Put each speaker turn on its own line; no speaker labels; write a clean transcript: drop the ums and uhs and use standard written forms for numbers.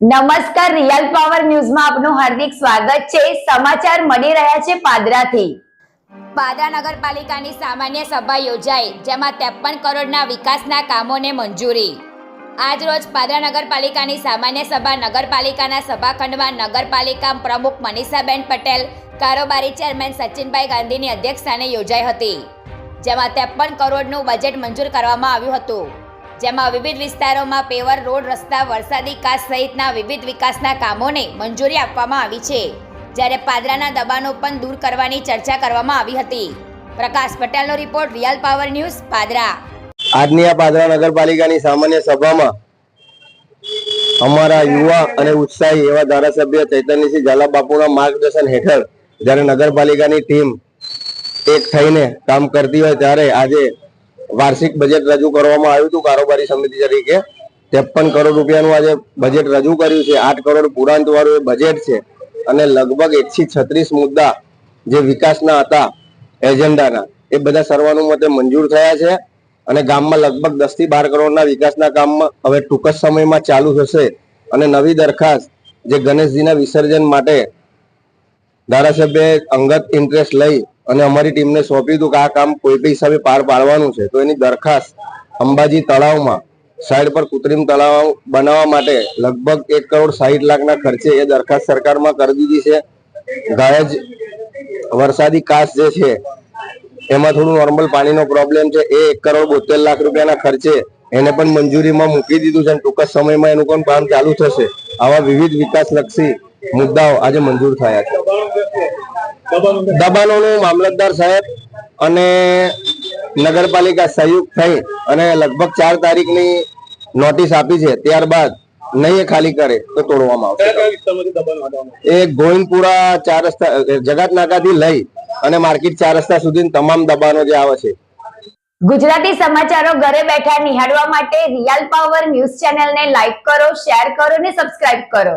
નમસ્કાર, real power ન્યૂઝમાં આપનું હાર્દિક સ્વાગત છે। સમાચાર મળી રહ્યા છે પાદરાથી।
પાદરા નગરપાલિકાની સામાન્ય સભા યોજાઈ, જેમાં 53 કરોડના વિકાસના કામોને મંજૂરી। આજ રોજ પાદરા નગરપાલિકાની સામાન્ય સભા નગરપાલિકાના સભાખંડમાં નગરપાલિકા પ્રમુખ મનીષાબેન પટેલ, કારોબારી ચેરમેન સચિનભાઈ ગાંધીની અધ્યક્ષસ્થાને યોજાઈ હતી, જેમાં 53 કરોડનું બજેટ મંજૂર કરવામાં આવ્યું હતું, જેમાં વિવિધ વિસ્તારોમાં પેવર રોડ, રસ્તા, વરસાદી કાચ સહિતના વિવિધ વિકાસના કામોને મંજૂરી આપવામાં આવી છે, જ્યારે પાદરાના દબાણો પણ દૂર કરવાની ચર્ચા કરવામાં આવી હતી। પ્રકાશ પટેલનો report, real power news, Padra.
આજની આ પાદરા નગરપાલિકાની સામાન્ય સભામાં અમારા યુવા અને ઉત્સાહી એવા ધારાસભ્ય ચૈતન્યસિંહ ઝાલા બાપુના માર્ગદર્શન હેઠળ જ્યારે નગરપાલિકાની ટીમ એક થઈને કામ કરતી હોય ત્યારે આજે વાર્ષિક બજેટ રજૂ કરવામાં આવ્યું હતું। કારોબારી સમિતિ તરીકે 53 કરોડ રૂપિયાનું આજે બજેટ રજૂ કર્યું છે। 8 કરોડ પુરાંત વાળું એ બજેટ છે અને લગભગ 136 મુદ્દા જે વિકાસના હતા એજન્ડાના એ બધા સર્વાનુમતે મંજૂર થયા છે અને ગામમાં લગભગ 10 થી 12 કરોડના વિકાસના કામમાં હવે ટૂંક જ સમયમાં ચાલુ થશે અને નવી દરખાસ્ત જે ગણેશજીના વિસર્જન માટે ધારાસભ્યએ અંગત ઇન્ટરેસ્ટ લઈ અને અમારી ટીમને સોંપ્યું હતું કે આ કામ કોઈ બી હિસાબે પાર પાડવાનું છે, તો એની દરખાસ્ત અંબાજી તળાવમાં સાઈડ પર કૃત્રિમ તળાવ બનાવવા માટે લગભગ 1 કરોડ 60 લાખના ખર્ચે એ દરખાસ્ત સરકારમાં કરી દીધી છે। ગાયજ વરસાદી કાચ જે છે એમાં થોડું નોર્મલ પાણીનો પ્રોબ્લેમ છે, એ 1 કરોડ 72 લાખ રૂપિયાના ખર્ચે એને પણ મંજૂરીમાં મૂકી દીધું છે અને ટૂંક જ સમયમાં એનું પણ કામ ચાલુ થશે। આવા વિવિધ વિકાસલક્ષી મુદ્દાઓ આજે મંજૂર થયા છે। દબાણોનું મામલતદાર સાહેબ અને નગરપાલિકા સંયુક્ત થઈ અને લગભગ 4 તારીખની નોટિસ આપી છે, ત્યારબાદ નહીં ખાલી કરે તો તોડવામાં આવશે। એ ગોવિંદપુરા 4 રસ્તા જગાત નાકાથી લઈ અને માર્કેટ 4 રસ્તા સુધી તમામ દબાણો જે આવે છે।
ગુજરાતી સમાચારો ઘરે બેઠા નિહાળવા માટે રિયલ પાવર ન્યૂઝ ચેનલને લાઈક કરો, શેર કરો અને સબસ્ક્રાઇબ કરો।